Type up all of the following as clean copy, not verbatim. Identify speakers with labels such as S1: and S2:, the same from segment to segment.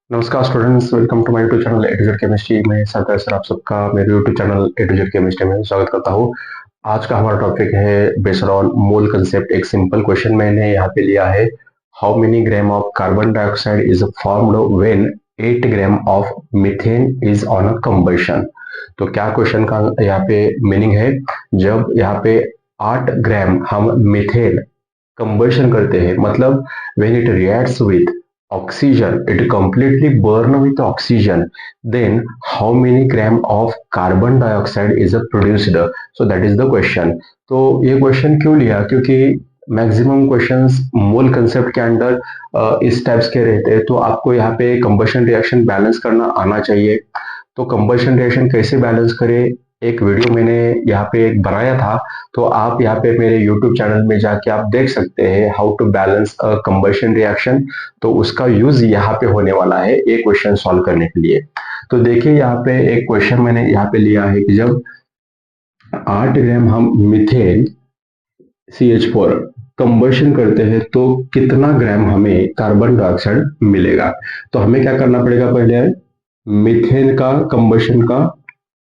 S1: नमस्कार students, welcome to my YouTube channel A to Z chemistry में। Sardar sir आप सबका मेरे YouTube channel A to Z chemistry में स्वागत करता हूँ। आज का हमारा टॉपिक है बेस्ड ऑन मोल कंसेप्ट। एक सिंपल क्वेश्चन मैंने यहाँ पे लिया है। How many gram of carbon dioxide is formed when 8 gram of methane is on a combustion. तो क्या क्वेश्चन का यहाँ पे मीनिंग है, जब यहाँ पे 8 ग्राम हम मीथेन कंबशन करते हैं, मतलब when it reacts with oxygen, it completely burn with oxygen, then how many gram of carbon dioxide is produced? So that is the question. तो ये क्वेश्चन क्यों लिया, क्योंकि मैक्सिमम क्वेश्चंस मोल कंसेप्ट के अंडर इस टाइप्स के रहते हैं। तो आपको यहाँ पे कंबशन रिएक्शन बैलेंस करना आना चाहिए। तो कंबशन रिएक्शन कैसे बैलेंस करें, एक वीडियो मैंने यहाँ पे एक बनाया था। तो आप यहाँ पे मेरे YouTube चैनल में जाके आप देख सकते हैं how to balance a combustion reaction. तो उसका यूज यहाँ पे होने वाला है एक क्वेश्चन सॉल्व करने के लिए। तो देखिए यहाँ पे एक क्वेश्चन मैंने यहाँ पे लिया है कि जब 8 ग्राम हम मीथेन CH4 कंबशन करते हैं तो कितना ग्राम हमें कार्बन डाइऑक्साइड मिलेगा। तो हमें क्या करना पड़ेगा, पहले मीथेन का कंबशन का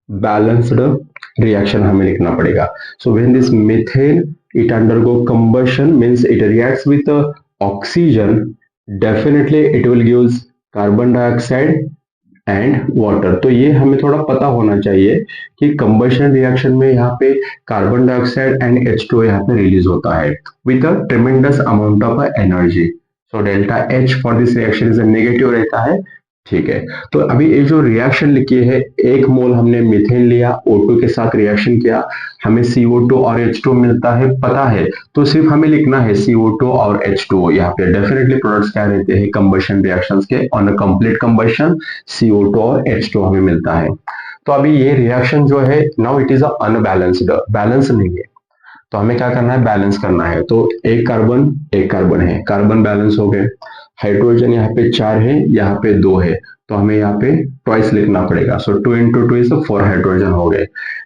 S1: बैलेंस्ड रिएक्शन हमें लिखना पड़ेगा। So when this methane it undergo combustion means it reacts with oxygen, definitely it will gives carbon dioxide and water. तो ये हमें थोड़ा पता होना चाहिए कि कंबशन रिएक्शन में यहाँ पे कार्बन डाइऑक्साइड एंड H2O यहाँ पे रिलीज होता है with a ट्रेमेंडस amount of energy. So delta H for this reaction is negative रहता है। ठीक है, तो अभी ये जो रिएक्शन लिखी है, 1 मोल हमने मीथेन लिया, O2 के साथ रिएक्शन किया, हमें CO2 और H2O मिलता है, पता है। तो सिर्फ हमें लिखना है CO2 और H2O। यहाँ पे डेफिनेटली प्रोडक्ट्स क्या रहते हैं कंबशन रिएक्शंस के, on a complete combustion CO2 और H2O हमें मिलता है। तो अभी ये रिएक्शन जो है now it is unbalanced, balance नहीं है। तो हमें क्या करना है, बैलेंस करना है। तो एक कार्बन है, कार्बन बैलेंस हो गए। हाइड्रोजन यहाँ पे 4 है, यहाँ पे 2 है, तो हमें यहाँ पे ट्वाइस लिखना पड़ेगा। सो 2 इंटू 2 इज 4 हाइड्रोजन हो गए।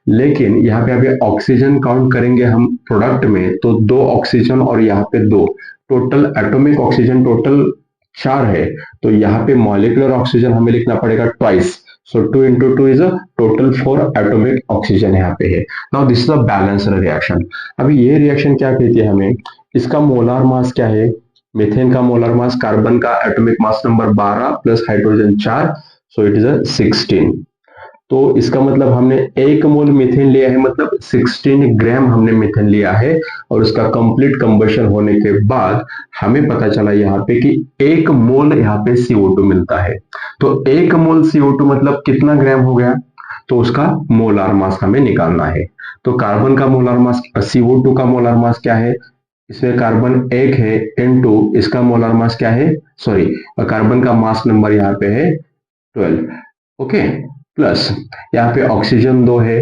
S1: लेकिन यहाँ पे अभी ऑक्सीजन काउंट करेंगे हम प्रोडक्ट में, तो 2 ऑक्सीजन और यहाँ पे 2, टोटल एटॉमिक ऑक्सीजन टोटल 4 है। तो यहाँ पे मॉलिक्यूलर ऑक्सीजन हमें लिखना पड़ेगा twice. So 2 into 2 is a total 4 atomic oxygen यहाँ पे है। Now this is a balanced reaction. अभी ये रिएक्शन क्या कहती है हमें, इसका मोलार मास क्या है, मीथेन का मोलार मास, कार्बन का atomic mass number 12 plus hydrogen 4, so it is a 16। तो इसका मतलब हमने 1 मोल मीथेन लिया है, मतलब 16 ग्राम हमने मीथेन लिया है। और उसका कंप्लीट कंबशन होने के बाद हमें पता चला यहाँ पे कि 1 मोल यहाँ पे CO2 मिलता है। तो 1 मोल CO2 मतलब कितना ग्राम हो गया, तो उसका मोलार मास हमें निकालना है। तो कार्बन का मोलार मास, CO2 का मोलार मास क्या है, इसमें कार्बन 1 है, इनटू इसका मोलार मास क्या है, सॉरी कार्बन का मास नंबर यहाँ पे है 12। ओके, प्लस यहाँ पे ऑक्सीजन 2 है,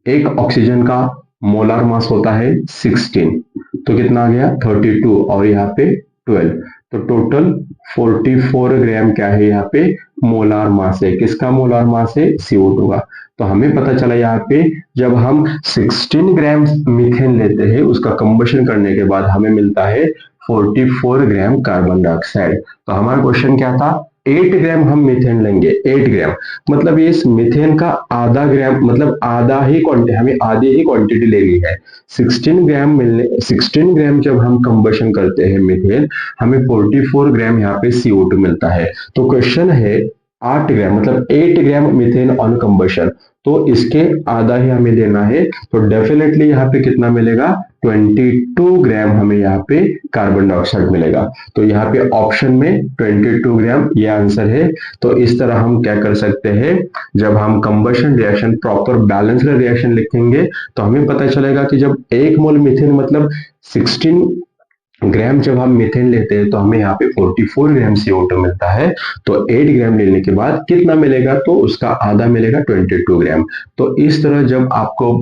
S1: एक ऑक्सीजन का मोलार मास होता है 16, तो कितना आ गया 32, और यहाँ पे 12, तो टोटल 44 ग्राम क्या है यहाँ पे मोलार मास है। किसका मोलार मास है, CO2 का। तो हमें पता चला यहाँ पे जब हम 16 ग्राम मीथेन लेते हैं, उसका कंबशन करने के बाद हमें मिलता है 44 ग्राम कार्बन डाइऑक्साइड। तो हमारा क्वेश्चन क्या था, 8 ग्राम हम मीथेन लेंगे, 8 ग्राम मतलब ये इस मीथेन का आधा ग्राम, मतलब आधा ही क्वांटिटी, हमें आधी ही क्वांटिटी लेनी है। 16 ग्राम मिलने, 16 ग्राम जब हम कंबशन करते हैं मीथेन, हमें 44 ग्राम यहाँ पे CO2 मिलता है। तो क्वेश्चन है 8 ग्राम मतलब 8 ग्राम मीथेन ऑन कंबशन, तो इसके आधा ही हमें देना है। तो डेफिनेटली यहाँ पे कितना मिलेगा, 22 ग्राम हमें यहाँ पे कार्बन डाइऑक्साइड मिलेगा। तो यहाँ पे ऑप्शन में 22 ग्राम ये आंसर है। तो इस तरह हम क्या कर सकते हैं, जब हम combustion reaction proper balanced reaction लिखेंगे तो हमें पता चलेगा कि जब 1 मोल मीथेन मतलब 16 ग्राम जब हम मीथेन लेते हैं तो हमें यहाँ पे 44 ग्राम CO2 मिलता है। तो 8 ग्राम लेने के बाद कितना मिलेगा, तो उसका आधा मिलेगा 22 ग्राम। तो इस तरह जब आपको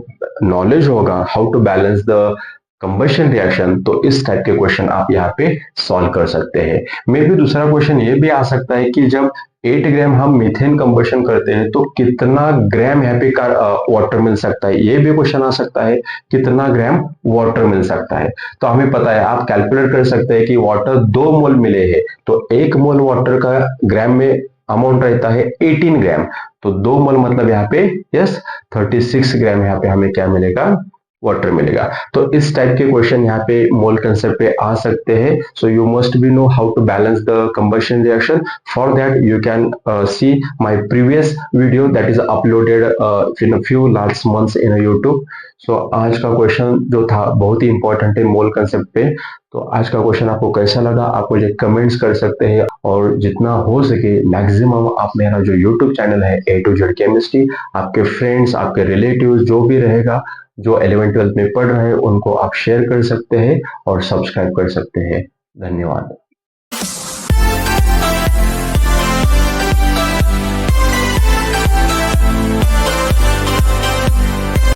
S1: नॉलेज होगा how to balance the combustion reaction, तो इस टाइप के क्वेश्चन आप यहाँ पे सॉल्व कर सकते हैं। मे भी दूसरा क्वेश्चन ये भी आ सकता है कि जब 8 ग्राम हम मीथेन कंबशन करते हैं तो कितना ग्राम यहाँ पे वाटर मिल सकता है, ये भी क्वेश्चन आ सकता है, कितना ग्राम वाटर मिल सकता है। तो हमें पता है, आप कैलकुलेट कर सकते हैं कि वाटर 2 मोल मिले हैं, तो 1 मोल वाटर का ग्राम में अमाउंट रहता है 18 ग्राम। तो 2 मोल मतलब यहाँ पे यस 36 ग्राम यहाँ पे हमें क्या मिलेगा, वाटर मिलेगा। तो इस टाइप के क्वेश्चन यहाँ पे मोल कंसेप्ट पे आ सकते हैं। So you must be know how to balance the combustion reaction. For that you can see my previous video that is uploaded in a few last months in YouTube. So आज का question जो था बहुत ही important है मोल concept पे। तो आज का क्वेश्चन आपको कैसा लगा आप मुझे कमेंट्स कर सकते हैं, और जितना हो सके मैक्सिमम आप मेरा जो यूट्यूब चैनल है ए टू जेड केमिस्ट्री, आपके फ्रेंड्स आपके रिलेटिव्स जो भी रहेगा जो 11th 12th में पढ़ रहे हैं उनको आप शेयर कर सकते हैं और सब्सक्राइब कर सकते हैं। धन्यवाद।